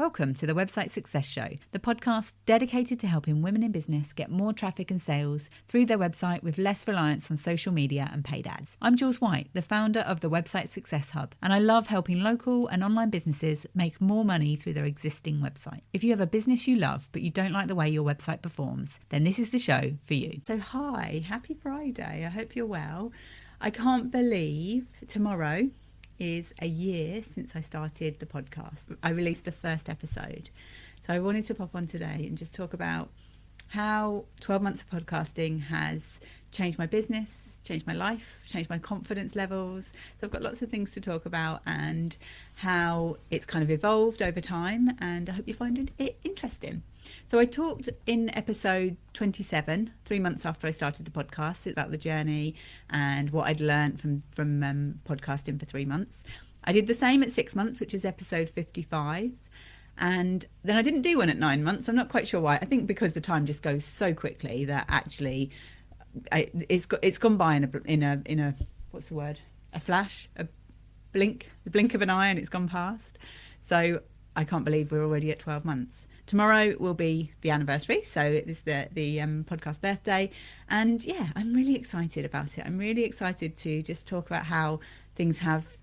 Welcome to the Website Success Show, the podcast dedicated to helping women in business get more traffic and sales through their website with less reliance on social media and paid ads. I'm Jules White, the founder of the Website Success Hub, and I love helping local and online businesses make more money through their existing website. If you have a business you love but you don't like the way your website performs, then this is the show for you. So hi, happy Friday. I hope you're well. I can't believe tomorrow is a year since I started the podcast. I released the first episode. So I wanted to pop on today and just talk about how 12 months of podcasting has changed my business, changed my life, changed my confidence levels. So I've got lots of things to talk about and how it's kind of evolved over time, and I hope you find it interesting. So I talked in episode 27, 3 months after I started the podcast, about the journey and what I'd learned from podcasting for 3 months. I did the same at 6 months, which is episode 55. And then I didn't do one at 9 months. I'm not quite sure why. I think because the time just goes so quickly that actually it's gone by in a what's the word? A flash, the blink of an eye, and it's gone past. So I can't believe we're already at 12 months. Tomorrow will be the anniversary, so it's the podcast birthday, and yeah, I'm really excited about it. I'm really excited to just talk about how things have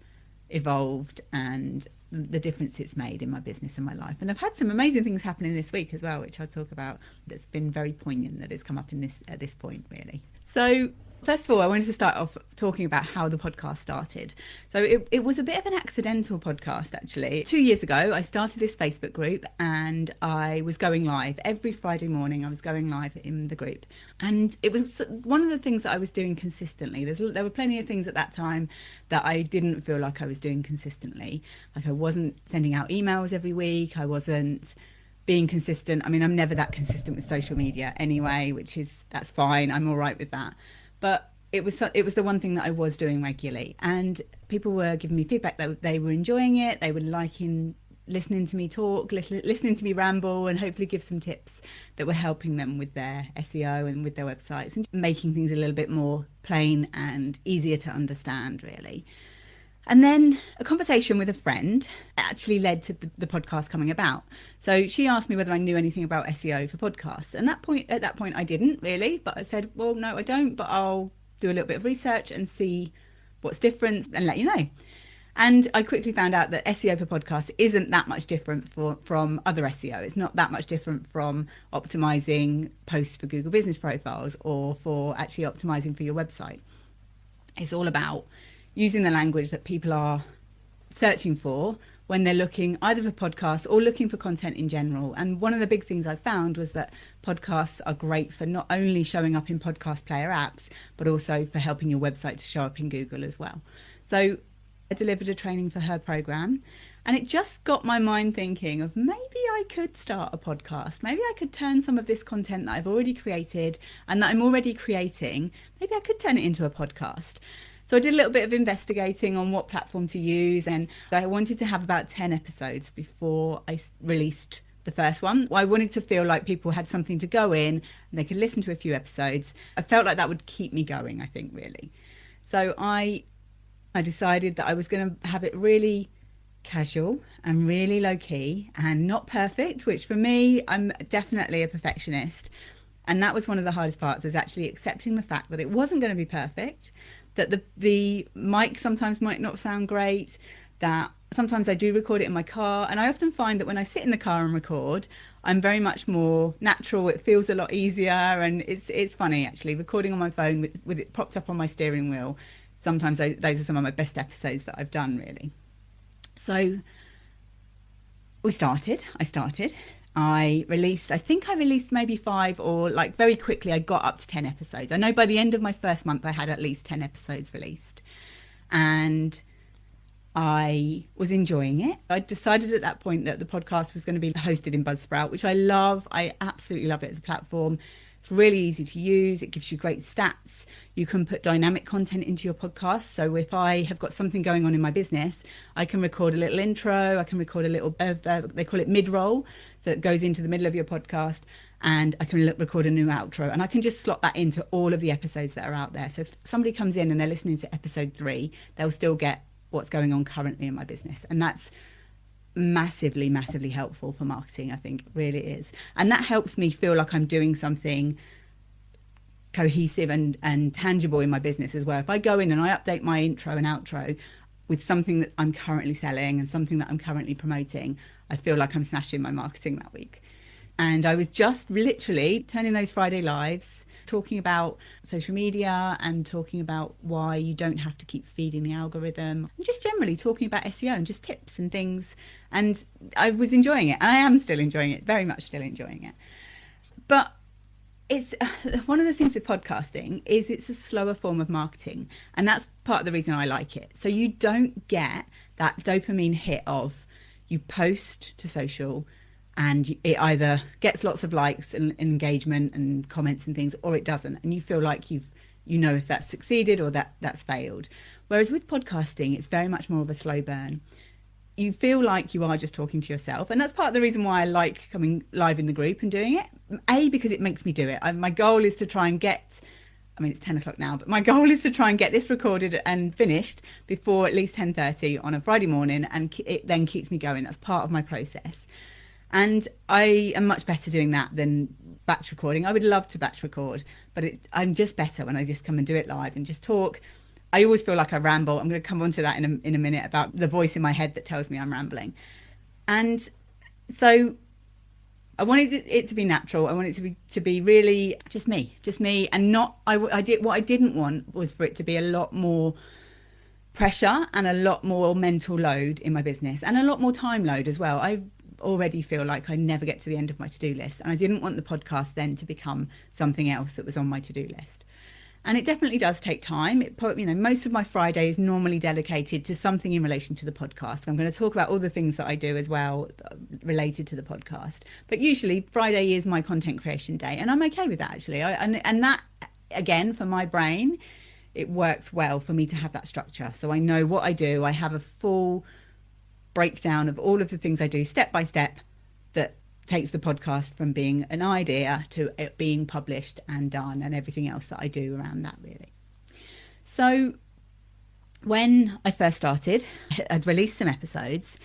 evolved and the difference it's made in my business and my life. And I've had some amazing things happening this week as well, which I'll talk about, that's been very poignant, that has come up at this point, really. So first of all, I wanted to start off talking about how the podcast started. So it was a bit of an accidental podcast, actually. 2 years ago, I started this Facebook group and I was going live. Every Friday morning, I was going live in the group. And it was one of the things that I was doing consistently. There were plenty of things at that time that I didn't feel like I was doing consistently. Like I wasn't sending out emails every week. I wasn't being consistent. I mean, I'm never that consistent with social media anyway, that's fine. I'm all right with that. But it was the one thing that I was doing regularly, and people were giving me feedback that they were enjoying it. They were liking listening to me talk, listening to me ramble, and hopefully give some tips that were helping them with their SEO and with their websites and making things a little bit more plain and easier to understand, really. And then a conversation with a friend actually led to the podcast coming about. So she asked me whether I knew anything about SEO for podcasts. And at that point, I didn't really, but I said, well, no, I don't, but I'll do a little bit of research and see what's different and let you know. And I quickly found out that SEO for podcasts isn't that much different from other SEO. It's not that much different from optimizing posts for Google Business Profiles or for actually optimizing for your website. It's all about using the language that people are searching for when they're looking either for podcasts or looking for content in general. And one of the big things I found was that podcasts are great for not only showing up in podcast player apps, but also for helping your website to show up in Google as well. So I delivered a training for her program, and it just got my mind thinking of maybe I could start a podcast. Maybe I could turn some of this content that I've already created and that I'm already creating, maybe I could turn it into a podcast. So I did a little bit of investigating on what platform to use, and I wanted to have about 10 episodes before I released the first one. I wanted to feel like people had something to go in and they could listen to a few episodes. I felt like that would keep me going, I think, really. So I decided that I was going to have it really casual and really low key and not perfect, which for me, I'm definitely a perfectionist. And that was one of the hardest parts, is actually accepting the fact that it wasn't going to be perfect, that the mic sometimes might not sound great, that sometimes I do record it in my car. And I often find that when I sit in the car and record, I'm very much more natural. It feels a lot easier. And it's funny, actually, recording on my phone with it propped up on my steering wheel. Sometimes those are some of my best episodes that I've done, really. So I started. I think I released maybe 5, or like very quickly I got up to 10 episodes. I know by the end of my first month I had at least 10 episodes released, and I was enjoying it. I decided at that point that the podcast was going to be hosted in Buzzsprout, which I love. I absolutely love it as a platform. It's really easy to use. It gives you great stats. You can put dynamic content into your podcast. So if I have got something going on in my business, I can record a little intro. I can record a little of, they call it mid-roll. So it goes into the middle of your podcast, and I can record a new outro. And I can just slot that into all of the episodes that are out there. So if somebody comes in and they're listening to episode 3, they'll still get what's going on currently in my business. And that's massively helpful for marketing. I think it really is. And that helps me feel like I'm doing something cohesive and tangible in my business as well. If I go in and I update my intro and outro with something that I'm currently selling and something that I'm currently promoting, I feel like I'm smashing my marketing that week. And I was just literally turning those Friday lives, talking about social media and talking about why you don't have to keep feeding the algorithm, and just generally talking about SEO and just tips and things. And I was enjoying it. I am still enjoying it, very much still enjoying it. But it's one of the things with podcasting is it's a slower form of marketing. And that's part of the reason I like it. So you don't get that dopamine hit of you post to social and it either gets lots of likes and engagement and comments and things, or it doesn't. And you feel like you know if that's succeeded or that's failed. Whereas with podcasting, it's very much more of a slow burn. You feel like you are just talking to yourself. And that's part of the reason why I like coming live in the group and doing it. Because it makes me do it. My goal is to try and it's 10 o'clock now, but my goal is to try and get this recorded and finished before at least 10:30 on a Friday morning. And it then keeps me going. That's part of my process. And I am much better doing that than batch recording. I would love to batch record, but I'm just better when I just come and do it live and just talk. I always feel like I ramble. I'm going to come on to that in a minute about the voice in my head that tells me I'm rambling. And so I wanted it to be natural. I wanted it to be really just me, and not. What I didn't want was for it to be a lot more pressure and a lot more mental load in my business and a lot more time load as well. I already feel like I never get to the end of my to-do list, and I didn't want the podcast then to become something else that was on my to-do list. And it definitely does take time. Most of my Friday is normally dedicated to something in relation to the podcast. I'm going to talk about all the things that I do as well related to the podcast. But usually Friday is my content creation day, and I'm okay with that actually. And that, again, for my brain, it works well for me to have that structure. So I know what I do. I have a full breakdown of all of the things I do step by step that takes the podcast from being an idea to it being published and done, and everything else that I do around that really. So when I first started, I'd released some episodes.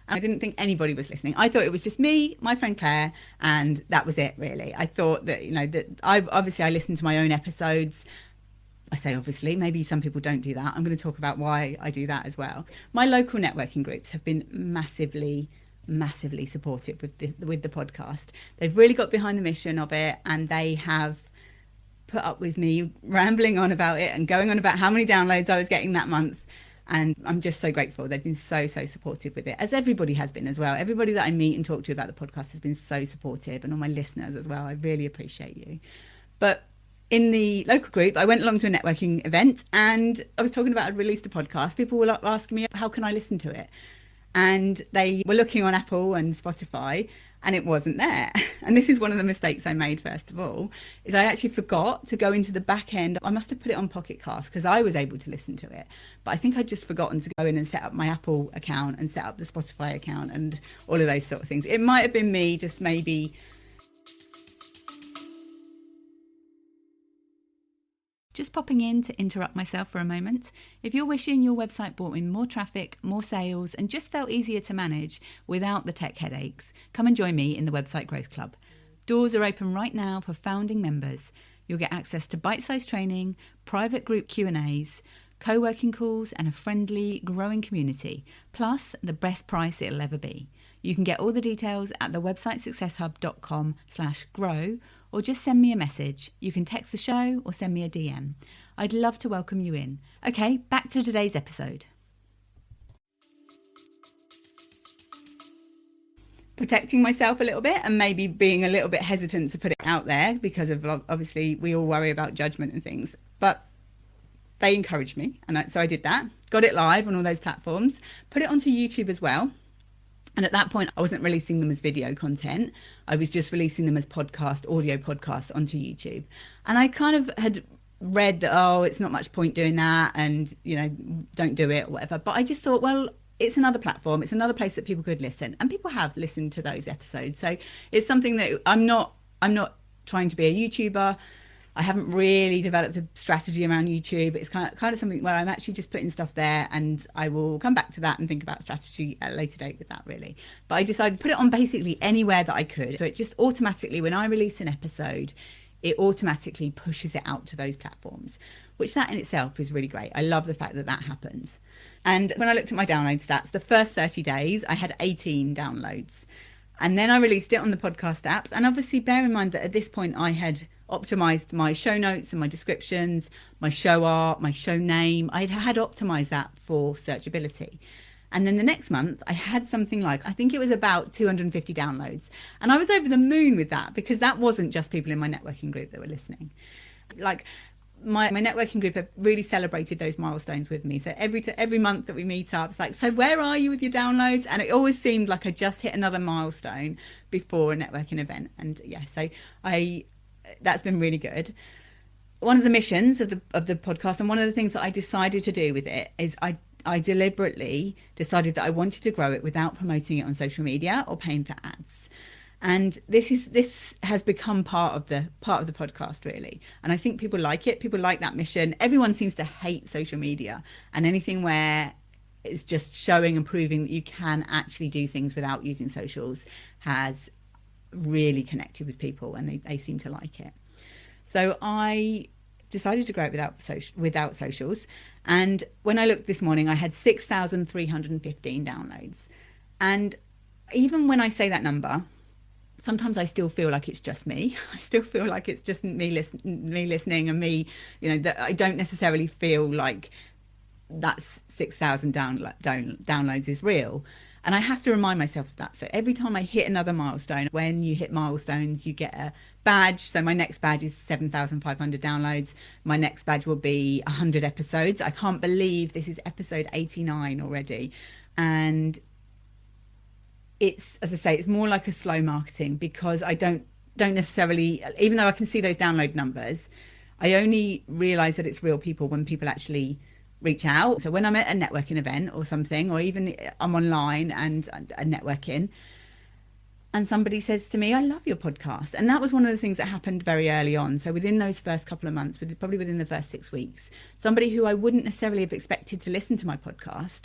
I didn't think anybody was listening. I thought it was just me, my friend Claire, and that was it really. I thought that, I listened to my own episodes. I say obviously, maybe some people don't do that. I'm going to talk about why I do that as well. My local networking groups have been massively supportive with the podcast. They've really got behind the mission of it, and they have put up with me rambling on about it and going on about how many downloads I was getting that month. And I'm just so grateful. They've been so supportive with it, as everybody has been as well. Everybody that I meet and talk to about the podcast has been so supportive, and all my listeners as well. I really appreciate you. But in the local group, I went along to a networking event and I was talking about I'd released a podcast. People were asking me, how can I listen to it? And they were looking on Apple and Spotify and it wasn't there. And this is one of the mistakes I made, first of all, is I actually forgot to go into the back end. I must have put it on Pocket Cast because I was able to listen to it. But I think I'd just forgotten to go in and set up my Apple account and set up the Spotify account and all of those sort of things. It might have been me just maybe. Just popping in to interrupt myself for a moment. If you're wishing your website brought in more traffic, more sales, and just felt easier to manage without the tech headaches, come and join me in the Website Growth Club. Doors are open right now for founding members. You'll get access to bite-sized training, private group Q&As, co-working calls, and a friendly, growing community, plus the best price it'll ever be. You can get all the details at the websitesuccesshub.com/grow, or just send me a message. You can text the show or send me a DM. I'd love to welcome you in. Okay, back to today's episode. Protecting myself a little bit and maybe being a little bit hesitant to put it out there because of, obviously, we all worry about judgment and things. But they encouraged me, and so I did that. Got it live on all those platforms. Put it onto YouTube as well. And at that point, I wasn't releasing them as video content. I was just releasing them as audio podcasts onto YouTube. And I kind of had read that, it's not much point doing that and, don't do it or whatever. But I just thought, well, it's another platform. It's another place that people could listen. And people have listened to those episodes. So it's something that I'm not trying to be a YouTuber. I haven't really developed a strategy around YouTube. It's kind of something where I'm actually just putting stuff there, and I will come back to that and think about strategy at a later date with that, really. But I decided to put it on basically anywhere that I could. So it just automatically, when I release an episode, it automatically pushes it out to those platforms, which that in itself is really great. I love the fact that that happens. And when I looked at my download stats, the first 30 days, I had 18 downloads. And then I released it on the podcast apps. And obviously, bear in mind that at this point, I had optimized my show notes and my descriptions, my show art, my show name. I had optimized that for searchability. And then the next month, I had something like, I think it was about 250 downloads. And I was over the moon with that, because that wasn't just people in my networking group that were listening. Like, my networking group have really celebrated those milestones with me. So every month that we meet up, it's like, so where are you with your downloads? And it always seemed like I just hit another milestone before a networking event. And yeah, so that's been really good. One of the missions of the podcast, and one of the things that I decided to do with it, is I deliberately decided that I wanted to grow it without promoting it on social media or paying for ads. And this has become part of the podcast, really. And I think people like it. People like that mission. Everyone seems to hate social media, and anything where it's just showing and proving that you can actually do things without using socials has really connected with people, and they seem to like it. So I decided to grow it without socials. And when I looked this morning, I had 6,315 downloads. And even when I say that number, sometimes I still feel like it's just me. I still feel like it's just me listening and me, that I don't necessarily feel like that's 6,000 downloads is real. And I have to remind myself of that. So every time I hit another milestone, when you hit milestones, you get a badge. So my next badge is 7,500 downloads. My next badge will be 100 episodes. I can't believe this is episode 89 already. And it's, as I say, it's more like a slow marketing, because I don't necessarily, even though I can see those download numbers, I only realize that it's real people when people actually reach out. So when I'm at a networking event or something, or even I'm online and networking, and somebody says to me, I love your podcast. And that was one of the things that happened very early on. So within those first couple of months, probably within the first 6 weeks, somebody who I wouldn't necessarily have expected to listen to my podcast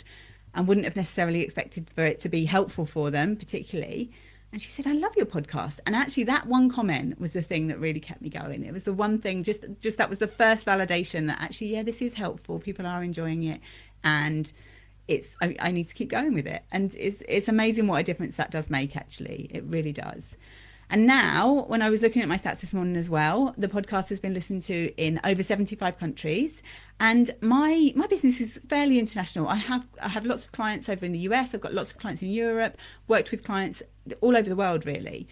and wouldn't have necessarily expected for it to be helpful for them particularly, and she said, I love your podcast. And actually that one comment was the thing that really kept me going. It was the one thing, just that was the first validation that actually, yeah, this is helpful. People are enjoying it. And I need to keep going with it. And it's amazing what a difference that does make, actually. It really does. And now, when I was looking at my stats this morning as well, the podcast has been listened to in over 75 countries. And my business is fairly international. I have lots of clients over in the US. I've got lots of clients in Europe, worked with clients all over the world, really.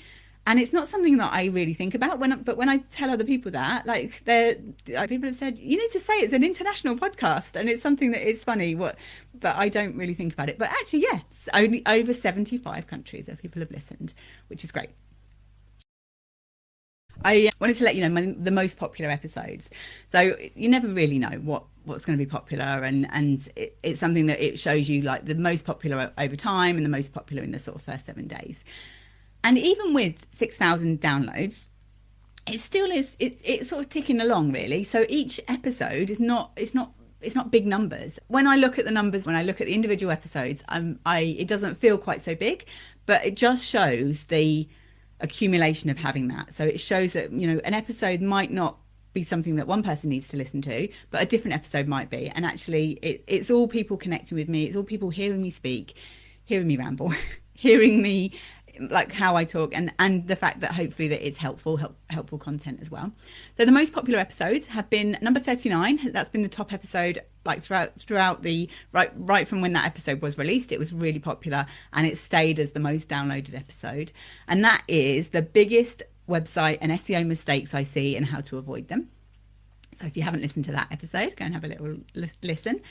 And it's not something that I really think about. But when I tell other people that, people have said, you need to say it's an international podcast. And it's something that is funny, but I don't really think about it. But actually, yes, only over 75 countries where people have listened, which is great. I wanted to let you know the most popular episodes. So you never really know what's going to be popular, and it's something that it shows you, like, the most popular over time and the most popular in the sort of first 7 days. And even with 6,000 downloads, it still is it's sort of ticking along, really. So each episode is not big numbers. When I look at the numbers, when I look at the individual episodes, it doesn't feel quite so big, but it just shows the accumulation of having that. So it shows that, an episode might not be something that one person needs to listen to, but a different episode might be. And actually it's all people connecting with me. It's all people hearing me speak, hearing me ramble, hearing me, like, how I talk, and the fact that hopefully that it's helpful content as well. So the most popular episodes have been number 39. That's been the top episode, like, throughout the right from when that episode was released. It was really popular, and it stayed as the most downloaded episode. And that is the biggest website and SEO mistakes I see and how to avoid them. So if you haven't listened to that episode, go and have a little listen.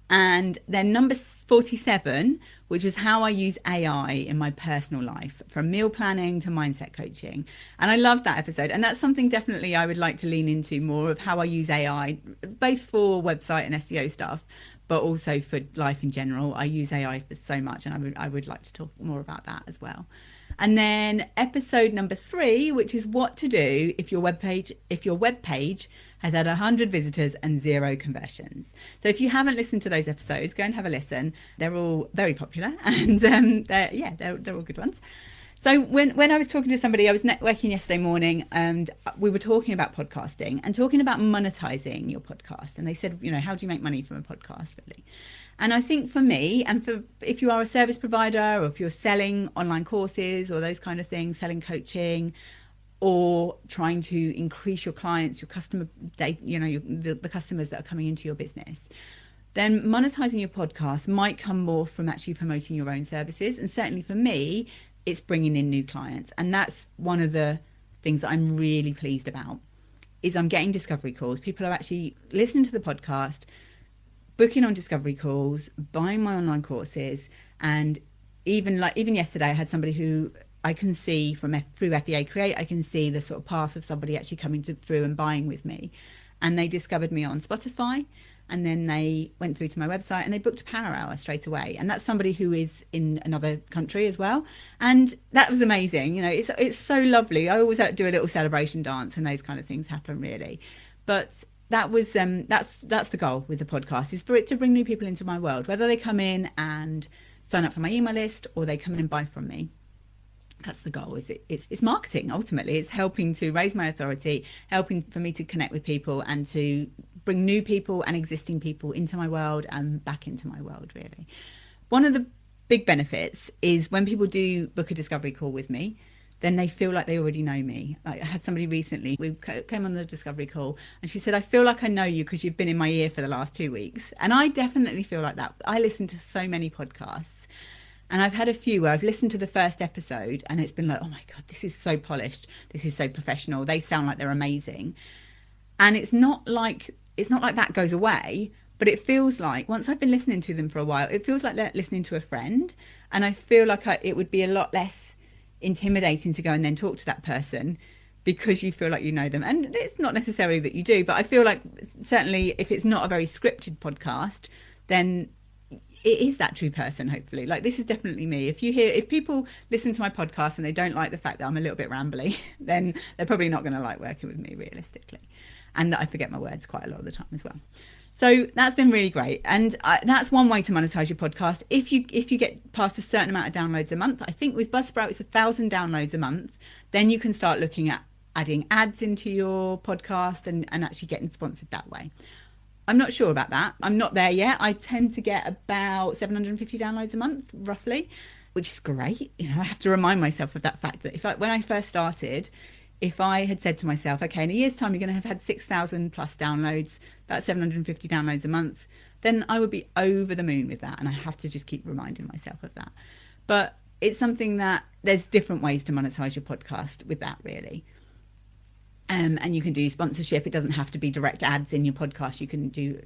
And then number 47, which was how I use AI in my personal life, from meal planning to mindset coaching. And I loved that episode. And that's something definitely I would like to lean into more, of how I use AI, both for website and SEO stuff, but also for life in general. I use AI for so much, and I would like to talk more about that as well. And then episode number 3, which is what to do if your web page has had 100 visitors and 0 conversions. So if you haven't listened to those episodes, go and have a listen. They're all very popular, and they're all good ones. So when I was talking to somebody, I was networking yesterday morning, and we were talking about podcasting and talking about monetizing your podcast. And they said, how do you make money from a podcast, really? And I think for me, and for if you are a service provider, or if you're selling online courses or those kind of things, selling coaching, or trying to increase your clients, your customer, the customers that are coming into your business, then monetizing your podcast might come more from actually promoting your own services. And certainly for me, it's bringing in new clients. And that's one of the things that I'm really pleased about, is I'm getting discovery calls. People are actually listening to the podcast, booking on discovery calls, buying my online courses. And even yesterday, I had somebody who I can see through FEA Create, I can see the sort of path of somebody actually coming through and buying with me. And they discovered me on Spotify. And then they went through to my website and they booked a power hour straight away. And that's somebody who is in another country as well. And that was amazing. It's so lovely. I always do a little celebration dance and those kind of things happen, really. But that was that's the goal with the podcast, is for it to bring new people into my world, whether they come in and sign up for my email list or they come in and buy from me. That's the goal. It's marketing. Ultimately, it's helping to raise my authority, helping for me to connect with people and to bring new people and existing people into my world and back into my world, really. One of the big benefits is when people do book a discovery call with me, then they feel like they already know me. Like, I had somebody recently, we came on the discovery call and she said, I feel like I know you because you've been in my ear for the last 2 weeks. And I definitely feel like that. I listen to so many podcasts. And I've had a few where I've listened to the first episode and it's been like, oh my God, this is so polished. This is so professional. They sound like they're amazing. And it's not like that goes away, but it feels like once I've been listening to them for a while, it feels like they're listening to a friend. And I feel like it would be a lot less intimidating to go and then talk to that person because you feel like you know them. And it's not necessarily that you do, but I feel like certainly if it's not a very scripted podcast, then it is that true person, hopefully. Like, this is definitely me. If people listen to my podcast and they don't like the fact that I'm a little bit rambly, then they're probably not going to like working with me, realistically. And that I forget my words quite a lot of the time as well. So that's been really great. And that's one way to monetize your podcast. If you get past a certain amount of downloads a month, I think with Buzzsprout it's 1,000 downloads a month, then you can start looking at adding ads into your podcast and actually getting sponsored that way. I'm not sure about that. I'm not there yet. I tend to get about 750 downloads a month, roughly, which is great. I have to remind myself of that fact that when I first started, if I had said to myself, okay, in a year's time, you're going to have had 6,000 plus downloads, about 750 downloads a month, then I would be over the moon with that. And I have to just keep reminding myself of that. But it's something that there's different ways to monetize your podcast with that, really. And you can do sponsorship. It doesn't have to be direct ads in your podcast. You can do,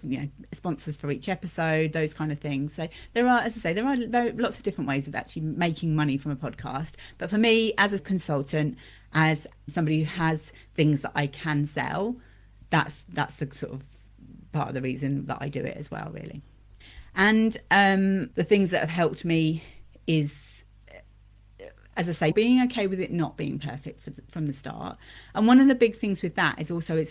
sponsors for each episode, those kind of things. So there are, as I say, lots of different ways of actually making money from a podcast. But for me, as a consultant, as somebody who has things that I can sell, that's the sort of part of the reason that I do it as well, really. And the things that have helped me is, as I say, being okay with it not being perfect from the start. And one of the big things with that is also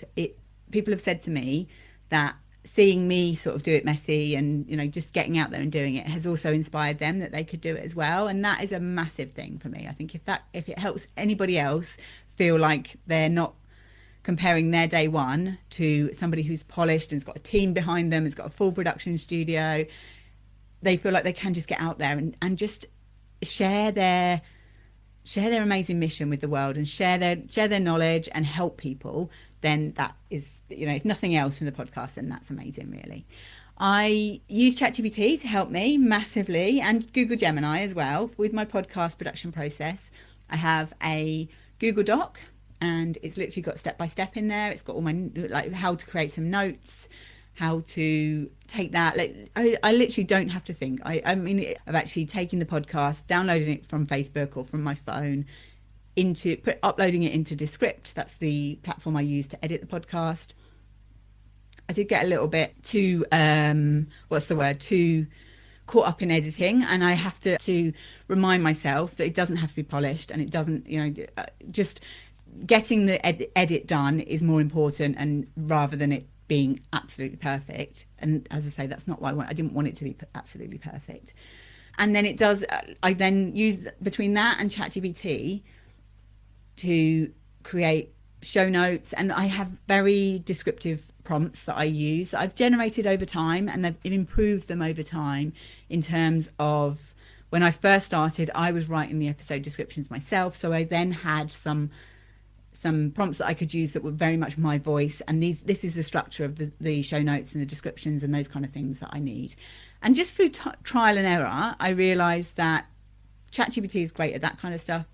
people have said to me that seeing me sort of do it messy and, just getting out there and doing it has also inspired them that they could do it as well. And that is a massive thing for me. I think if it helps anybody else feel like they're not comparing their day one to somebody who's polished and has got a team behind them, has got a full production studio, they feel like they can just get out there and just share their amazing mission with the world and share their knowledge and help people, then that is, if nothing else from the podcast, then that's amazing, really. I use ChatGPT to help me massively, and Google Gemini as well with my podcast production process. I have a Google Doc and it's literally got step-by-step in there. It's got all my, like, how to create some notes, how to take that. Like, I literally don't have to think. I mean, I've actually taken the podcast, downloading it from Facebook or from my phone, uploading it into Descript. That's the platform I use to edit the podcast. I did get a little bit too caught up in editing, and I have to remind myself that it doesn't have to be polished, and it doesn't, just getting the edit done is more important, and rather than it being absolutely perfect. And as I say, that's not what I want. I didn't want it to be absolutely perfect. And then it does, I then use between that and ChatGPT to create show notes, and I have very descriptive prompts that I use that I've generated over time, and I've improved them over time. In terms of when I first started, I was writing the episode descriptions myself, so I then had some prompts that I could use that were very much my voice, and this is the structure of the show notes and the descriptions and those kind of things that I need. And just through trial and error, I realized that ChatGPT is great at that kind of stuff,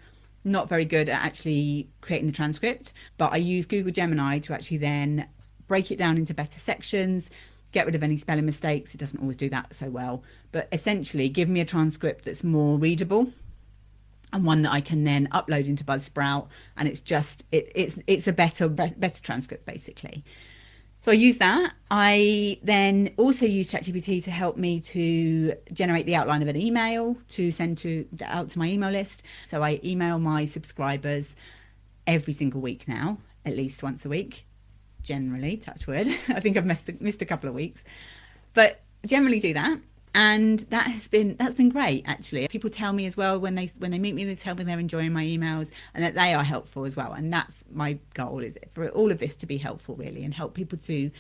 not very good at actually creating the transcript, but I use Google Gemini to actually then break it down into better sections, get rid of any spelling mistakes. It doesn't always do that so well, but essentially give me a transcript that's more readable, and one that I can then upload into Buzzsprout, and it's just it's a better transcript basically. So I use that. I then also use ChatGPT to help me to generate the outline of an email to send out to my email list. So I email my subscribers every single week now, at least once a week, generally, touch wood. I think I've missed a couple of weeks, but generally do that. And that's been great, actually. People tell me as well when they meet me, they tell me they're enjoying my emails and that they are helpful as well. And that's my goal, is for all of this to be helpful, really, and help people to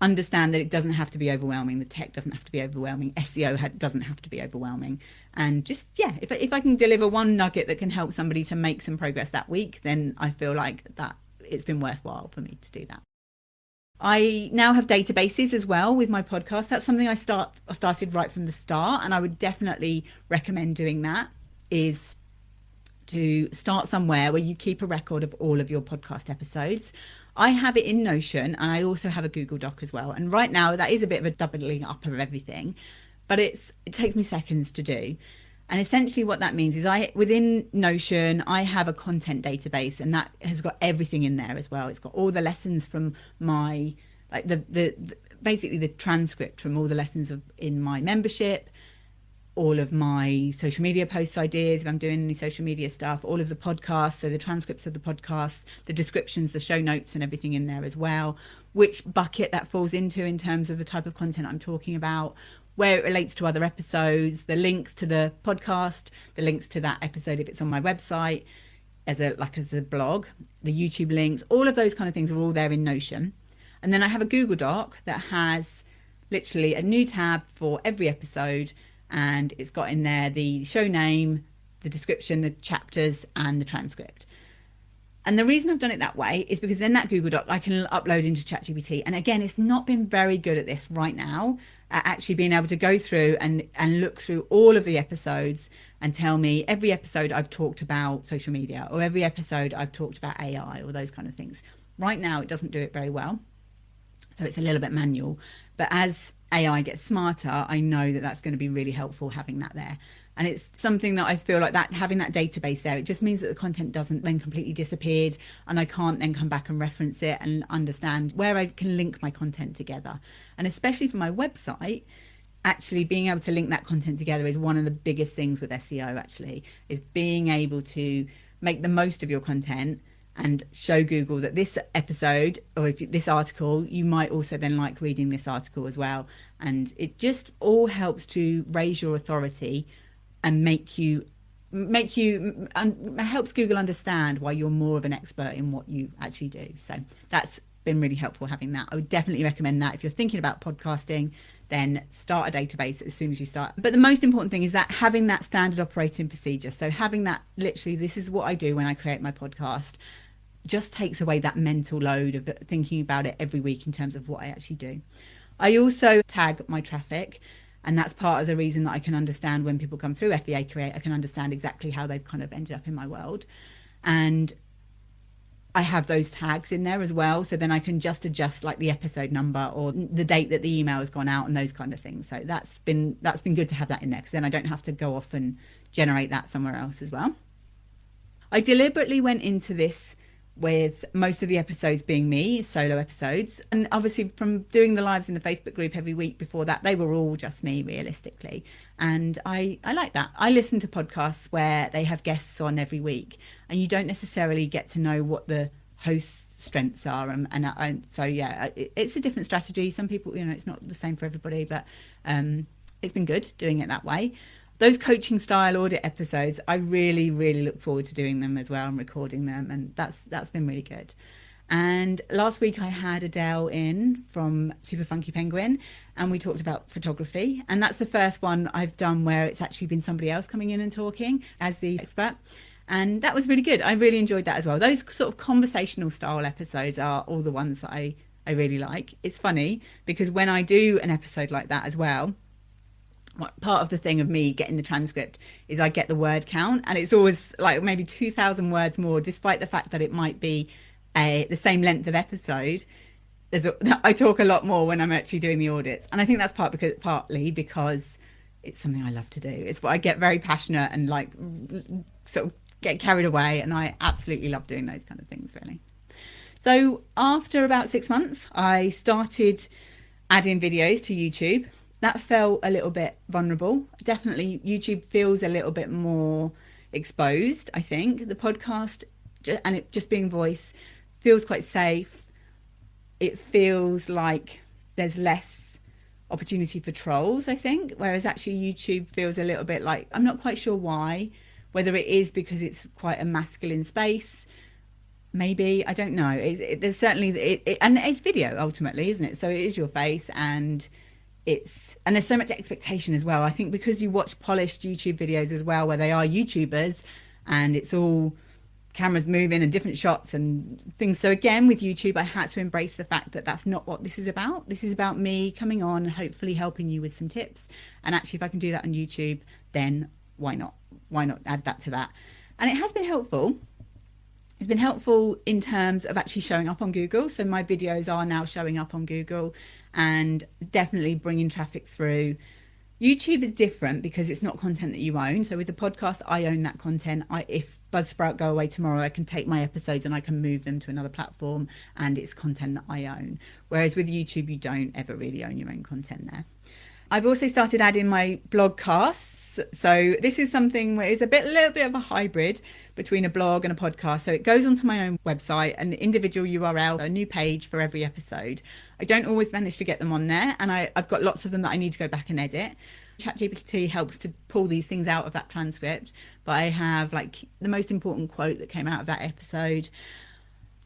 understand that it doesn't have to be overwhelming. The tech doesn't have to be overwhelming. SEO doesn't have to be overwhelming. And just, if I can deliver one nugget that can help somebody to make some progress that week, then I feel like that it's been worthwhile for me to do that. I now have databases as well with my podcast. That's something I started right from the start, and I would definitely recommend doing that, is to start somewhere where you keep a record of all of your podcast episodes. I have it in Notion, and I also have a Google Doc as well. And right now that is a bit of a doubling up of everything, but it takes me seconds to do. And essentially what that means is within Notion, I have a content database, and that has got everything in there as well. It's got all the lessons from my, like basically the transcript from all the lessons in my membership, all of my social media post ideas, if I'm doing any social media stuff, all of the podcasts, so the transcripts of the podcasts, the descriptions, the show notes and everything in there as well, which bucket that falls into in terms of the type of content I'm talking about, where it relates to other episodes, the links to the podcast, the links to that episode if it's on my website, as a blog, the YouTube links, all of those kind of things are all there in Notion. And then I have a Google Doc that has literally a new tab for every episode, and it's got in there the show name, the description, the chapters, and the transcript. And the reason I've done it that way is because then that Google Doc I can upload into ChatGPT. And again, it's not been very good at this right now, at actually being able to go through and look through all of the episodes and tell me every episode I've talked about social media, or every episode I've talked about AI, or those kind of things. Right now, it doesn't do it very well. So it's a little bit manual. But as AI gets smarter, I know that that's going to be really helpful having that there. And it's something that I feel like that having that database there, it just means that the content doesn't then completely disappeared, and I can't then come back and reference it and understand where I can link my content together. And especially for my website, actually being able to link that content together is one of the biggest things with SEO, actually, is being able to make the most of your content and show Google that this episode, or this article, you might also then like reading this article as well. And it just all helps to raise your authority and helps Google understand why you're more of an expert in what you actually do. So that's been really helpful having that. I would definitely recommend that. If you're thinking about podcasting, then start a database as soon as you start. But the most important thing is that having that standard operating procedure. So having that, literally, this is what I do when I create my podcast, just takes away that mental load of thinking about it every week in terms of what I actually do. I also tag my traffic, and that's part of the reason that I can understand when people come through FBA Create, I can understand exactly how they've kind of ended up in my world. And I have those tags in there as well, so then I can just adjust like the episode number or the date that the email has gone out and those kind of things. So that's been good to have that in there, because then I don't have to go off and generate that somewhere else as well. I deliberately went into this with most of the episodes being me, solo episodes. And obviously from doing the lives in the Facebook group every week before that, they were all just me realistically. And I like that. I listen to podcasts where they have guests on every week and you don't necessarily get to know what the host's strengths are. And so, yeah, it's a different strategy. Some people, it's not the same for everybody, but it's been good doing it that way. Those coaching style audit episodes, I really, really look forward to doing them as well and recording them. And that's been really good. And last week I had Adele in from Super Funky Penguin and we talked about photography. And that's the first one I've done where it's actually been somebody else coming in and talking as the expert. And that was really good. I really enjoyed that as well. Those sort of conversational style episodes are all the ones that I really like. It's funny because when I do an episode like that as well, part of the thing of me getting the transcript is I get the word count and it's always like maybe 2,000 words more, despite the fact that it might be the same length of episode. I talk a lot more when I'm actually doing the audits. And I think that's partly because it's something I love to do. It's what I get very passionate and like sort of get carried away. And I absolutely love doing those kind of things, really. So after about 6 months, I started adding videos to YouTube. That felt a little bit vulnerable. Definitely YouTube feels a little bit more exposed, I think. The podcast and it just being voice feels quite safe. It feels like there's less opportunity for trolls, I think, whereas actually YouTube feels a little bit like, I'm not quite sure why, whether it is because it's quite a masculine space. Maybe, I don't know. There's certainly, and it's video ultimately, isn't it? So it is your face and there's so much expectation as well. I think because you watch polished YouTube videos as well, where they are YouTubers and it's all cameras moving and different shots and things. So again, with YouTube, I had to embrace the fact that that's not what this is about. This is about me coming on and hopefully helping you with some tips. And actually, if I can do that on YouTube, then why not? Why not add that to that? And it has been helpful. It's been helpful in terms of actually showing up on Google. So my videos are now showing up on Google and definitely bringing traffic through. YouTube is different because it's not content that you own. So with the podcast, I own that content. If Buzzsprout go away tomorrow, I can take my episodes and I can move them to another platform and it's content that I own. Whereas with YouTube, you don't ever really own your own content there. I've also started adding my blogcasts. So this is something where it's a little bit of a hybrid between a blog and a podcast. So it goes onto my own website, an individual URL, a new page for every episode. I don't always manage to get them on there, and I've got lots of them that I need to go back and edit. ChatGPT helps to pull these things out of that transcript, but I have like the most important quote that came out of that episode.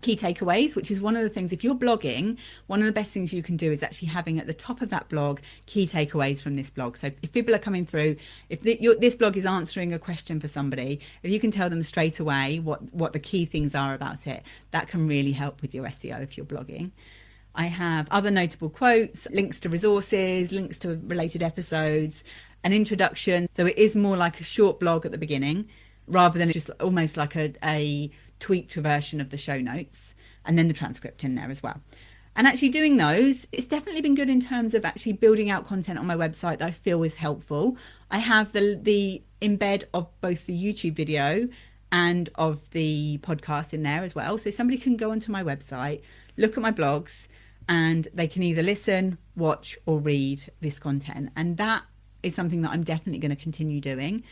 Key takeaways, which is one of the things, if you're blogging, one of the best things you can do is actually having at the top of that blog key takeaways from this blog. So if people are coming through, if this blog is answering a question for somebody, if you can tell them straight away what the key things are about it, that can really help with your SEO if you're blogging. I have other notable quotes, links to resources, links to related episodes, an introduction. So it is more like a short blog at the beginning rather than just almost like a tweaked version of the show notes, and then the transcript in there as well. And actually doing those, it's definitely been good in terms of actually building out content on my website that I feel is helpful. I have the embed of both the YouTube video and of the podcast in there as well. So somebody can go onto my website, look at my blogs, and they can either listen, watch, or read this content. And that is something that I'm definitely going to continue doing.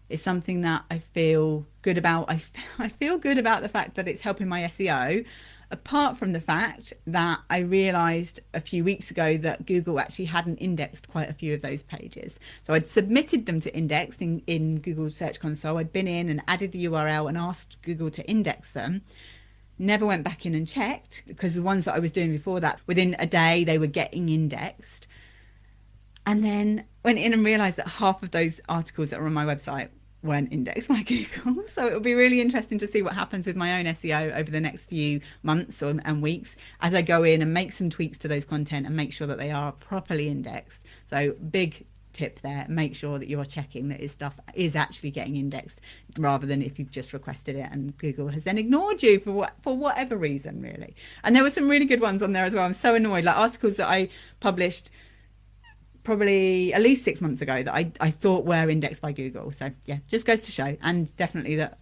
It's something that I feel good about. I feel good about the fact that it's helping my SEO, apart from the fact that I realised a few weeks ago that Google actually hadn't indexed quite a few of those pages. So I'd submitted them to index in Google Search Console. I'd been in and added the URL and asked Google to index them. Never went back in and checked because the ones that I was doing before that, within a day, they were getting indexed. And then went in and realised that half of those articles that are on my website weren't indexed by Google. So it'll be really interesting to see what happens with my own SEO over the next few months and weeks as I go in and make some tweaks to those content and make sure that they are properly indexed. So big tip there, make sure that you're checking that his stuff is actually getting indexed rather than if you've just requested it and Google has then ignored you for whatever reason, really. And there were some really good ones on there as well. I'm so annoyed, like articles that I published probably at least 6 months ago that I thought were indexed by Google. So yeah, just goes to show. And definitely that,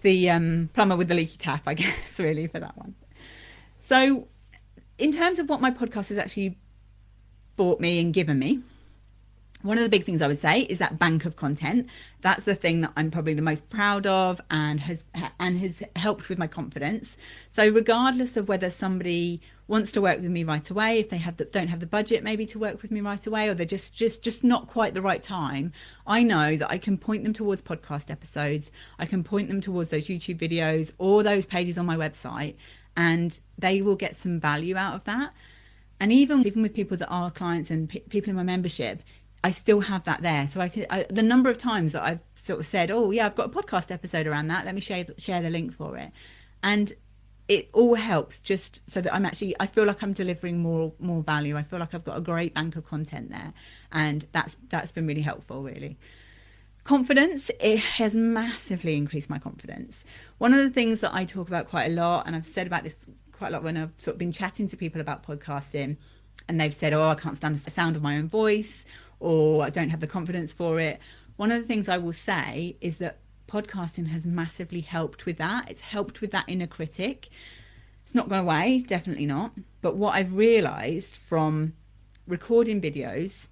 the plumber with the leaky tap, I guess, really, for that one. So in terms of what my podcast has actually brought me and given me, one of the big things I would say is that bank of content. That's the thing that I'm probably the most proud of and has helped with my confidence. So regardless of whether somebody wants to work with me right away, if they don't have the budget maybe to work with me right away, or they're just not quite the right time, I know that I can point them towards podcast episodes. I can point them towards those YouTube videos or those pages on my website, and they will get some value out of that. And even with people that are clients and people in my membership, I still have that there. So the number of times that I've sort of said, oh yeah, I've got a podcast episode around that, let me share the link for it. And it all helps just so that I feel like I'm delivering more value. I feel like I've got a great bank of content there. And that's been really helpful, really. Confidence, it has massively increased my confidence. One of the things that I talk about quite a lot, and I've said about this quite a lot when I've sort of been chatting to people about podcasting, and they've said, oh, I can't stand the sound of my own voice, or I don't have the confidence for it. One of the things I will say is that podcasting has massively helped with that. It's helped with that inner critic. It's not gone away, definitely not. But what I've realised from recording videos,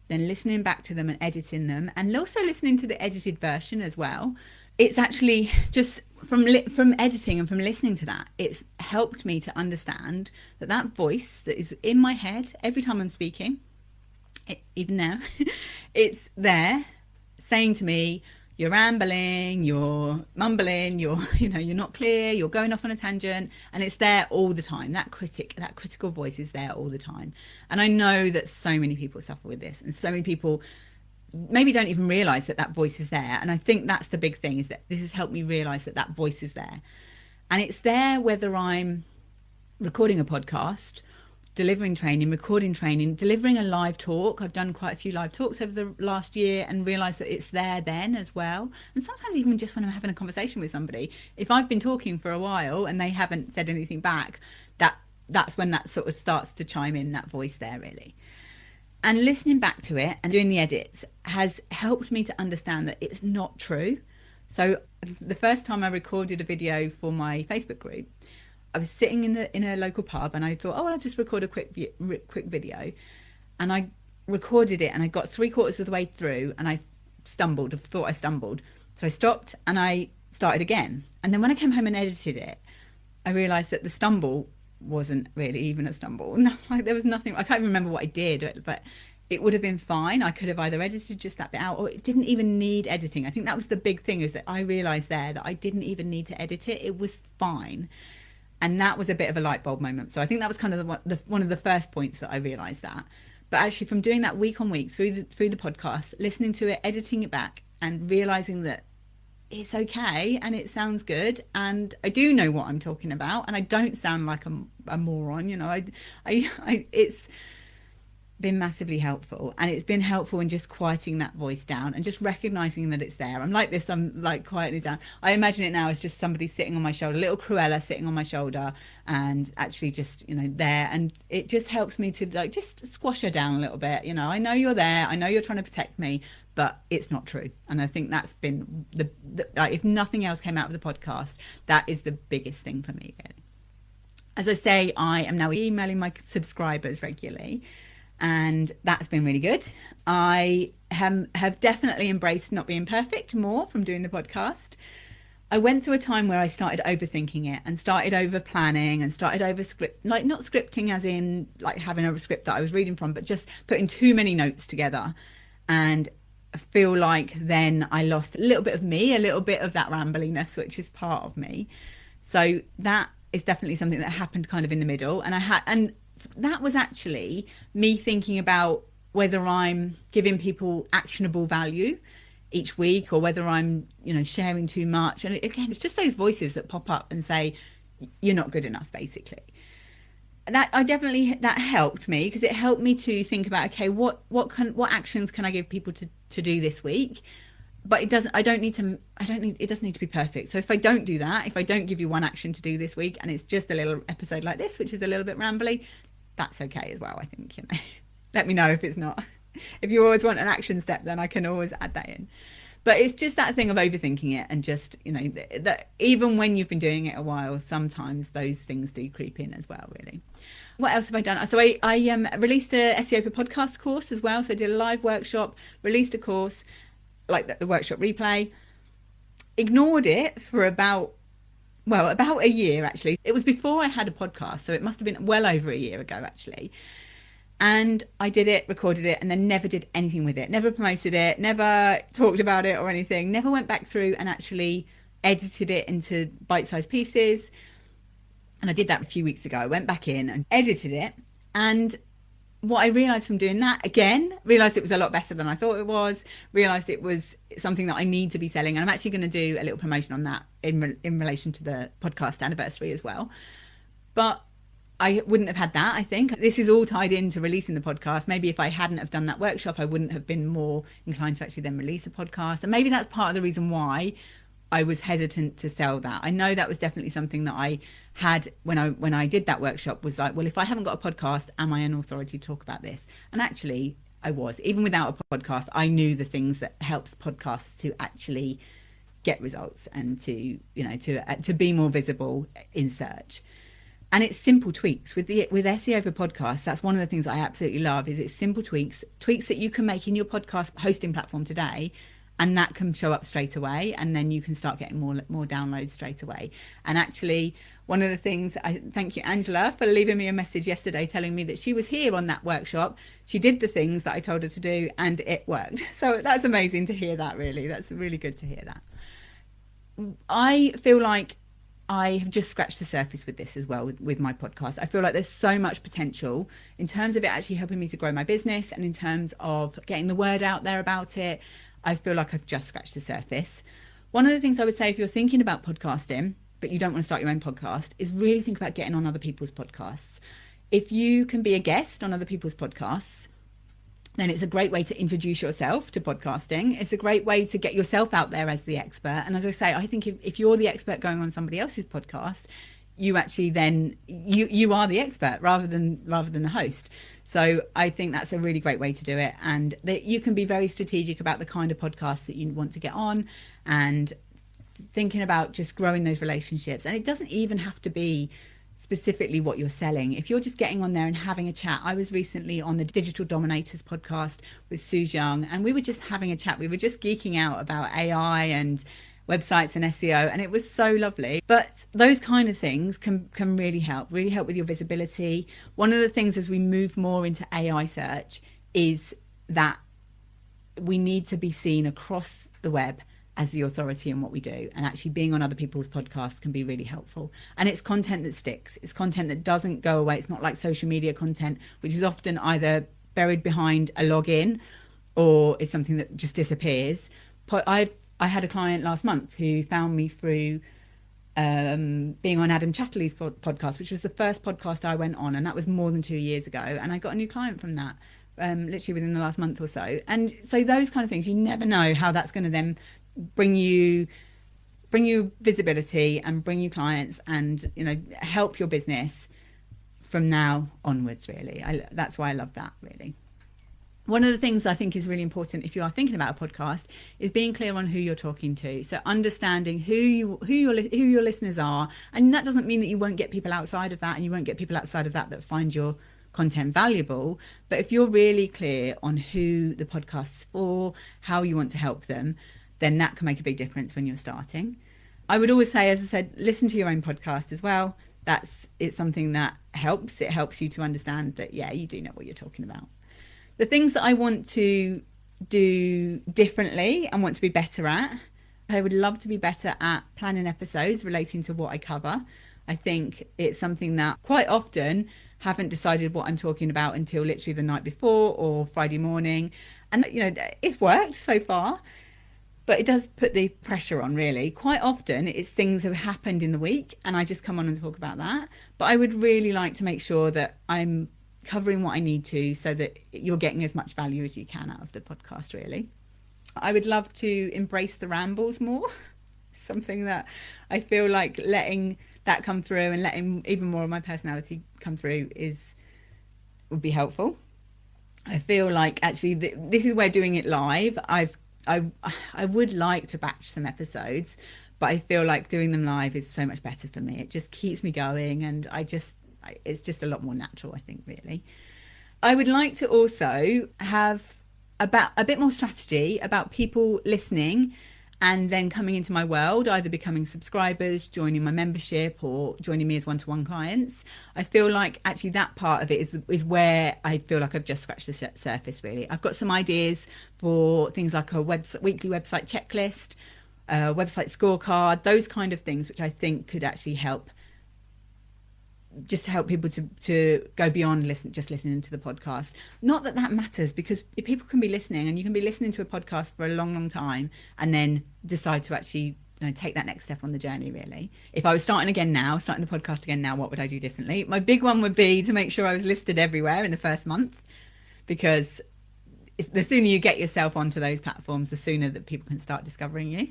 then listening back to them and editing them, and also listening to the edited version as well, it's actually just from editing and from listening to that, it's helped me to understand that voice that is in my head every time I'm speaking, even now, it's there saying to me, you're rambling, you're mumbling, you're not clear, you're going off on a tangent, and it's there all the time. That critical voice is there all the time. And I know that so many people suffer with this, and so many people maybe don't even realize that voice is there. And I think that's the big thing, is that this has helped me realize that voice is there. And it's there whether I'm recording a podcast, delivering training, recording training, delivering a live talk. I've done quite a few live talks over the last year and realised that it's there then as well. And sometimes even just when I'm having a conversation with somebody, if I've been talking for a while and they haven't said anything back, that's when that sort of starts to chime in, that voice there, really. And listening back to it and doing the edits has helped me to understand that it's not true. So the first time I recorded a video for my Facebook group, I was sitting in a local pub, and I thought, oh, well, I'll just record a quick video. And I recorded it, and I got 3/4 of the way through, and I thought I stumbled. So I stopped and I started again. And then when I came home and edited it, I realised that the stumble wasn't really even a stumble. Like, there was nothing, I can't even remember what I did, but it would have been fine. I could have either edited just that bit out, or it didn't even need editing. I think that was the big thing, is that I realised there that I didn't even need to edit it. It was fine. And that was a bit of a light bulb moment. So I think that was kind of one of the first points that I realised that. But actually, from doing that week on week through the podcast, listening to it, editing it back, and realising that it's okay and it sounds good, and I do know what I'm talking about, and I don't sound like a moron. It's been massively helpful, and it's been helpful in just quieting that voice down and just recognizing that it's there. I'm like this, I'm like quieting it down. I imagine it now as just somebody sitting on my shoulder, little Cruella sitting on my shoulder, and actually just there, and it just helps me to like just squash her down a little bit. I know you're there, I know you're trying to protect me, but it's not true. And I think that's been like, if nothing else came out of the podcast, that is the biggest thing for me, really. As I say, I am now emailing my subscribers regularly, and that's been really good. I have definitely embraced not being perfect more from doing the podcast. I went through a time where I started overthinking it and started over planning and started over like not scripting as in like having a script that I was reading from, but just putting too many notes together. And I feel like then I lost a little bit of me, a little bit of that rambliness, which is part of me. So that is definitely something that happened kind of in the middle. And that was actually me thinking about whether I'm giving people actionable value each week, or whether I'm, sharing too much. And again, it's just those voices that pop up and say, you're not good enough, basically. That helped me, because it helped me to think about, okay, what actions can I give people to do this week? But it doesn't need to be perfect. So if I don't do that, if I don't give you one action to do this week, and it's just a little episode like this, which is a little bit rambly, that's okay as well, I think. Let me know if it's not. If you always want an action step, then I can always add that in. But it's just that thing of overthinking it, and just, that even when you've been doing it a while, sometimes those things do creep in as well, really. What else have I done? So I released a SEO for Podcasts course as well. So I did a live workshop, released a course, like the workshop replay, ignored it for about a year, actually. It was before I had a podcast, so it must have been well over a year ago, actually. And I did it, recorded it, and then never did anything with it. Never promoted it, never talked about it or anything. Never went back through and actually edited it into bite-sized pieces. And I did that a few weeks ago. I went back in and edited it. And what I realised from doing that, again, realised it was a lot better than I thought it was, realised it was something that I need to be selling. And I'm actually going to do a little promotion on that in relation to the podcast anniversary as well. But I wouldn't have had that, I think. This is all tied into releasing the podcast. Maybe if I hadn't have done that workshop, I wouldn't have been more inclined to actually then release a podcast. And maybe that's part of the reason why I was hesitant to sell that. I know that was definitely something that I had when I did that workshop, was like, well, if I haven't got a podcast, am I an authority to talk about this? And actually I was. Even without a podcast, I knew the things that helps podcasts to actually get results and to be more visible in search. And it's simple tweaks with SEO for podcasts. That's one of the things I absolutely love, is it's simple tweaks that you can make in your podcast hosting platform today, and that can show up straight away, and then you can start getting more downloads straight away. And actually, one of the things, I thank you, Angela, for leaving me a message yesterday telling me that she was here on that workshop. She did the things that I told her to do, and it worked. So that's amazing to hear that, really. That's really good to hear that. I feel like I have just scratched the surface with this as well, with my podcast. I feel like there's so much potential in terms of it actually helping me to grow my business, and in terms of getting the word out there about it. I feel like I've just scratched the surface. One of the things I would say, if you're thinking about podcasting, but you don't want to start your own podcast, is really think about getting on other people's podcasts. If you can be a guest on other people's podcasts, then it's a great way to introduce yourself to podcasting. It's a great way to get yourself out there as the expert. And as I say, I think if you're the expert going on somebody else's podcast, you actually then you are the expert rather than the host. So I think that's a really great way to do it, and that you can be very strategic about the kind of podcasts that you want to get on, and thinking about just growing those relationships. And it doesn't even have to be specifically what you're selling. If you're just getting on there and having a chat. I was recently on the Digital Dominators podcast with Sue Young, and we were just having a chat. We were just geeking out about AI and websites and SEO, and it was so lovely. But those kind of things can really help with your visibility. One of the things as we move more into AI search is that we need to be seen across the web as the authority in what we do, and actually being on other people's podcasts can be really helpful. And it's content that sticks. It's content that doesn't go away. It's not like social media content, which is often either buried behind a login or it's something that just disappears. I had a client last month who found me through being on Adam Chatterley's podcast, which was the first podcast I went on, and that was more than 2 years ago. And I got a new client from that, literally within the last month or so. And so those kind of things, you never know how that's going to then bring you visibility and bring you clients, and help your business from now onwards, really. That's why I love that, really. One of the things I think is really important if you are thinking about a podcast is being clear on who you're talking to. So understanding who your listeners are. And that doesn't mean that you won't get people outside of that, and you won't get people outside of that find your content valuable. But if you're really clear on who the podcast's for, how you want to help them, then that can make a big difference when you're starting. I would always say, as I said, listen to your own podcast as well. It's something that helps. It helps you to understand that, yeah, you do know what you're talking about. The things that I want to do differently and want to be better at, I would love to be better at planning episodes relating to what I cover. I think it's something that quite often haven't decided what I'm talking about until literally the night before or Friday morning. And, it's worked so far, but it does put the pressure on, really. Quite often it's things that have happened in the week and I just come on and talk about that. But I would really like to make sure that I'm covering what I need to, so that you're getting as much value as you can out of the podcast, really. I would love to embrace the rambles more. Something that I feel like letting that come through and letting even more of my personality come through would be helpful. I feel like actually this is where doing it live, I've I would like to batch some episodes, but I feel like doing them live is so much better for me. It just keeps me going, and it's just a lot more natural, I think, really. I would like to also have about a bit more strategy about people listening and then coming into my world, either becoming subscribers, joining my membership, or joining me as one-to-one clients. I feel like actually that part of it is where I feel like I've just scratched the surface, really. I've got some ideas for things like a weekly website checklist, a website scorecard, those kind of things, which I think could actually help people to go beyond just listening to the podcast. Not that matters, because if people can be listening, and you can be listening to a podcast for a long time and then decide to actually take that next step on the journey, really. If I was starting the podcast again now, what would I do differently? My big one would be to make sure I was listed everywhere in the first month, because the sooner you get yourself onto those platforms, the sooner that people can start discovering you.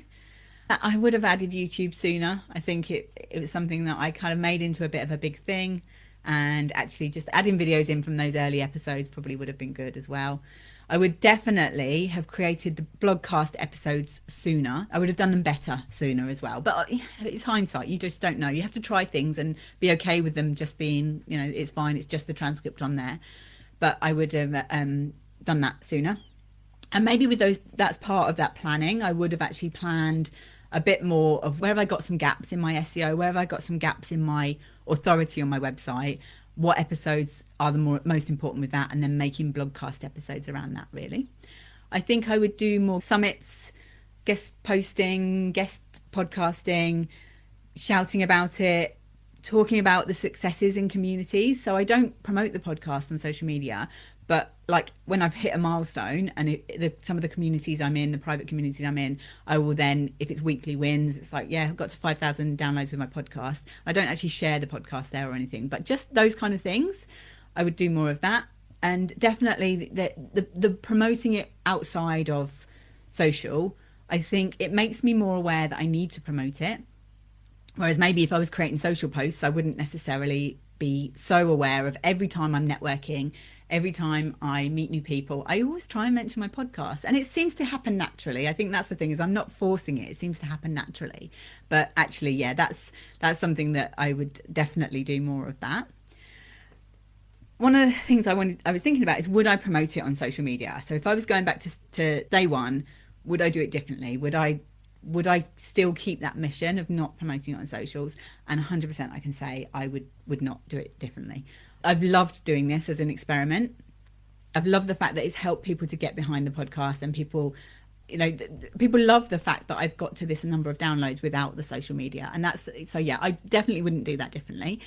I would have added YouTube sooner. I think it was something that I kind of made into a bit of a big thing, and actually just adding videos in from those early episodes probably would have been good as well. I would definitely have created the blogcast episodes sooner. I would have done them better sooner as well. But it's hindsight. You just don't know. You have to try things and be okay with them just being, it's fine. It's just the transcript on there. But I would have done that sooner. And maybe with that's part of that planning. I would have actually planned a bit more of where have I got some gaps in my SEO, where have I got some gaps in my authority on my website, what episodes are the most important with that, and then making blogcast episodes around that, really. I think I would do more summits, guest posting, guest podcasting, shouting about it, talking about the successes in communities. So I don't promote the podcast on social media, but like when I've hit a milestone and some of the communities I'm in, the private communities I'm in, I will then, if it's weekly wins, it's like, yeah, I've got to 5,000 downloads with my podcast. I don't actually share the podcast there or anything, but just those kind of things, I would do more of that. And definitely the promoting it outside of social, I think it makes me more aware that I need to promote it. Whereas maybe if I was creating social posts, I wouldn't necessarily be so aware of every time I'm networking, every time I meet new people, I always try and mention my podcast. And it seems to happen naturally. I think that's the thing, is I'm not forcing it. It seems to happen naturally. But actually, yeah, that's something that I would definitely do more of that. One of the things I was thinking about is, would I promote it on social media? So if I was going back to day one, would I do it differently? Would I still keep that mission of not promoting it on socials? And 100% I can say I would not do it differently. I've loved doing this as an experiment. I've loved the fact that it's helped people to get behind the podcast, and people love the fact that I've got to this number of downloads without the social media. And yeah, I definitely wouldn't do that differently.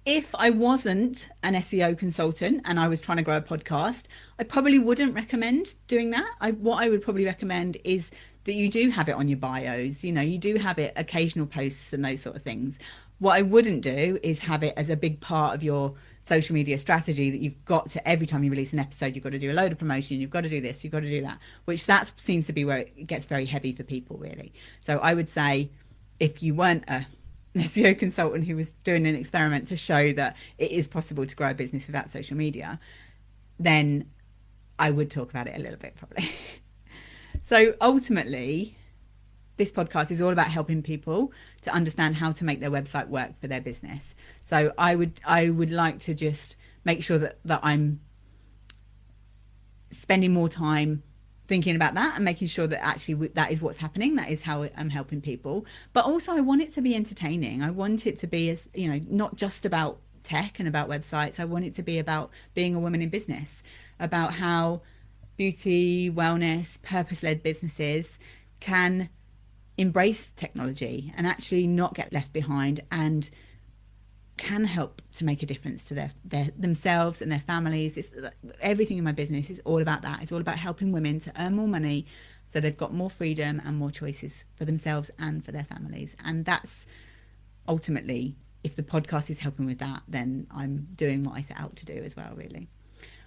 If I wasn't an SEO consultant and I was trying to grow a podcast, I probably wouldn't recommend doing that. What I would probably recommend is that you do have it on your bios, you do have it occasional posts and those sort of things. What I wouldn't do is have it as a big part of your social media strategy, that you've got to, every time you release an episode, you've got to do a load of promotion, you've got to do this, you've got to do that, which that seems to be where it gets very heavy for people, really. So I would say, if you weren't an SEO consultant who was doing an experiment to show that it is possible to grow a business without social media, then I would talk about it a little bit, probably. So ultimately, this podcast is all about helping people to understand how to make their website work for their business. So I would like to just make sure that I'm spending more time thinking about that and making sure that actually that is what's happening. That is how I'm helping people. But also I want it to be entertaining. I want it to be, not just about tech and about websites. I want it to be about being a woman in business, about how beauty, wellness, purpose-led businesses can embrace technology and actually not get left behind, and can help to make a difference to their themselves and their families. Everything in my business is all about that. It's all about helping women to earn more money so they've got more freedom and more choices for themselves and for their families. And that's ultimately, if the podcast is helping with that, then I'm doing what I set out to do as well, really.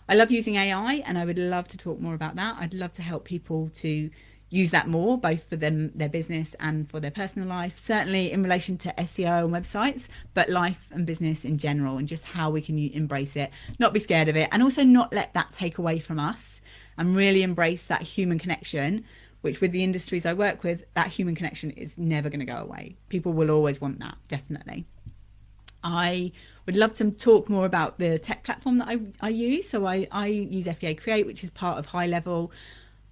I love using AI, and I would love to talk more about that. I'd love to help people to use that more, both for them, their business, and for their personal life, certainly in relation to SEO and websites, but life and business in general, and just how we can embrace it, not be scared of it, and also not let that take away from us, and really embrace that human connection which with the industries I work with, that human connection is never going to go away. People will always want that, definitely. I would love to talk more about the tech platform that I use. So I use FEA Create, which is part of High Level.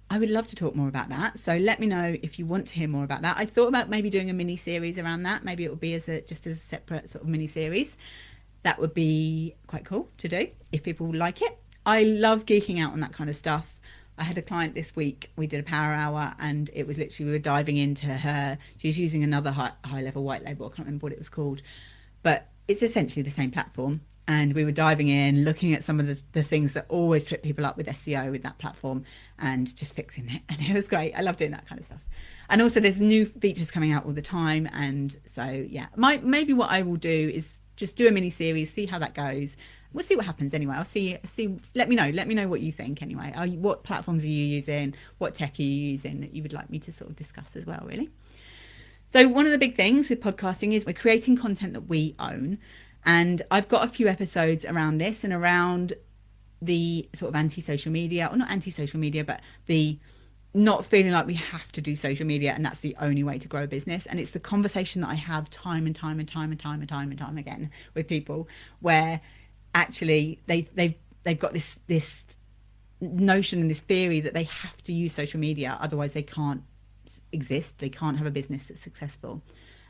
I would love to talk more about that. So let me know if you want to hear more about that. I thought about maybe doing a mini series around that. Maybe it would be just as a separate sort of mini series. That would be quite cool to do if people like it. I love geeking out on that kind of stuff. I had a client this week. We did a power hour, and it was literally, we were diving into her. She's using another high level white label. I can't remember what it was called, but it's essentially the same platform. And we were diving in, looking at some of the things that always trip people up with SEO with that platform, and just fixing it. And it was great. I love doing that kind of stuff. And also there's new features coming out all the time. And so, yeah, maybe what I will do is just do a mini series, see how that goes. We'll see what happens anyway. I'll see. Let me know what you think anyway. What platforms are you using? What tech are you using that you would like me to sort of discuss as well, really? So one of the big things with podcasting is we're creating content that we own. And I've got a few episodes around this and around the sort of anti-social media, or not anti-social media, but the not feeling like we have to do social media and that's the only way to grow a business. And it's the conversation that I have time and time again with people, where actually they've got this notion and this theory that they have to use social media, otherwise they can't exist, they can't have a business that's successful.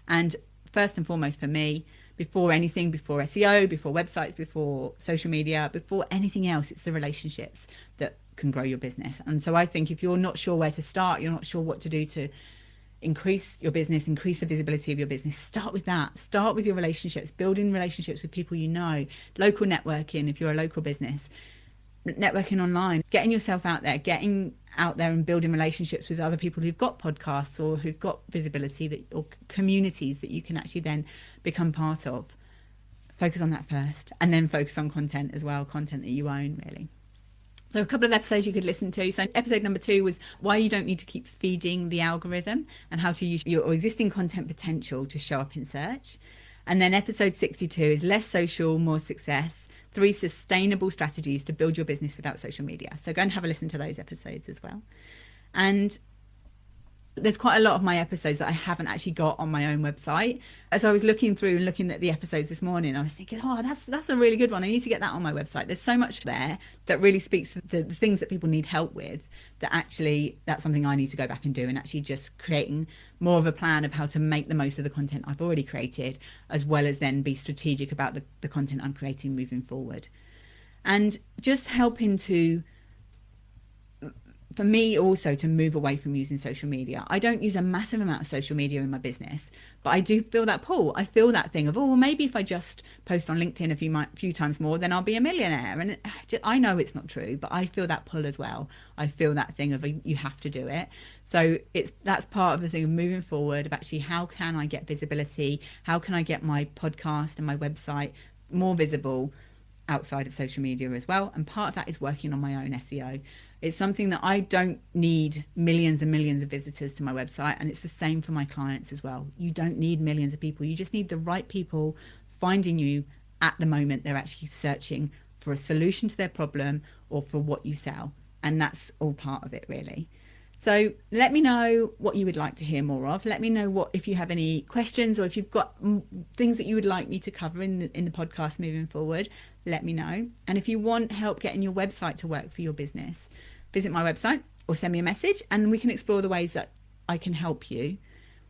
And first and foremost for me, before anything, before SEO, before websites, before social media, before anything else, it's the relationships that can grow your business. And so I think if you're not sure where to start, you're not sure what to do to increase your business, increase the visibility of your business, start with that. Start with your relationships, building relationships with people you know, local networking if you're a local business, networking online, getting yourself out there, and building relationships with other people who've got podcasts or who've got visibility or communities that you can actually then become part of. Focus on that first, and then focus on content as well, content that you own, really. So a couple of episodes you could listen to. So episode number 2 was why you don't need to keep feeding the algorithm and how to use your existing content potential to show up in search. And then episode 62 is less social, more success, 3 sustainable strategies to build your business without social media. So go and have a listen to those episodes as well. And there's quite a lot of my episodes that I haven't actually got on my own website. As I was looking through and looking at the episodes this morning, I was thinking, oh, that's a really good one. I need to get that on my website. There's so much there that really speaks to the things that people need help with, that actually that's something I need to go back and do, and actually just creating more of a plan of how to make the most of the content I've already created, as well as then be strategic about the content I'm creating moving forward. And just helping to, for me also, to move away from using social media. I don't use a massive amount of social media in my business, but I do feel that pull. I feel that thing of, oh, well, maybe if I just post on LinkedIn a few times more, then I'll be a millionaire. And I know it's not true, but I feel that pull as well. I feel that thing of you have to do it. So that's part of the thing of moving forward, of actually how can I get visibility? How can I get my podcast and my website more visible outside of social media as well? And part of that is working on my own SEO. It's something that I don't need millions and millions of visitors to my website. And it's the same for my clients as well. You don't need millions of people. You just need the right people finding you at the moment they're actually searching for a solution to their problem or for what you sell. And that's all part of it, really. So let me know what you would like to hear more of. Let me know if you have any questions, or if you've got things that you would like me to cover in the podcast moving forward, let me know. And if you want help getting your website to work for your business, visit my website or send me a message, and we can explore the ways that I can help you,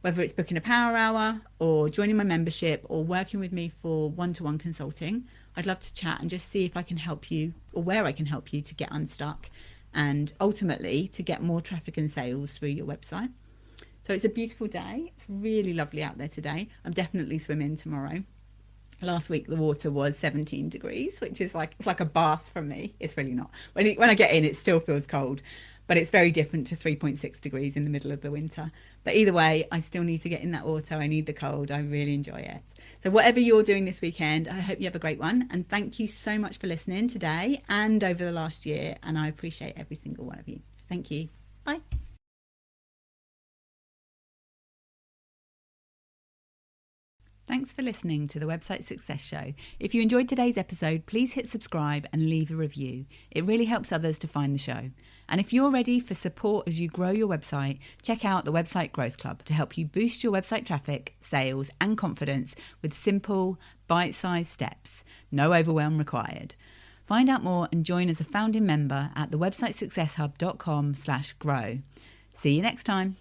whether it's booking a power hour or joining my membership or working with me for one-to-one consulting. I'd love to chat and just see if I can help you, or where I can help you to get unstuck and ultimately to get more traffic and sales through your website. So it's a beautiful day. It's really lovely out there today. I'm definitely swimming tomorrow. Last week the water was 17 degrees, which is it's like a bath from me. It's really not. When I get in, it still feels cold, but it's very different to 3.6 degrees in the middle of the winter. But either way, I still need to get in that water. I need the cold. I really enjoy it. So whatever you're doing this weekend, I hope you have a great one. And thank you so much for listening today and over the last year. And I appreciate every single one of you. Thank you. Bye. Thanks for listening to the Website Success Show. If you enjoyed today's episode, please hit subscribe and leave a review. It really helps others to find the show. And if you're ready for support as you grow your website, check out the Website Growth Club to help you boost your website traffic, sales, and confidence with simple, bite-sized steps. No overwhelm required. Find out more and join as a founding member at thewebsitesuccesshub.com/grow. See you next time.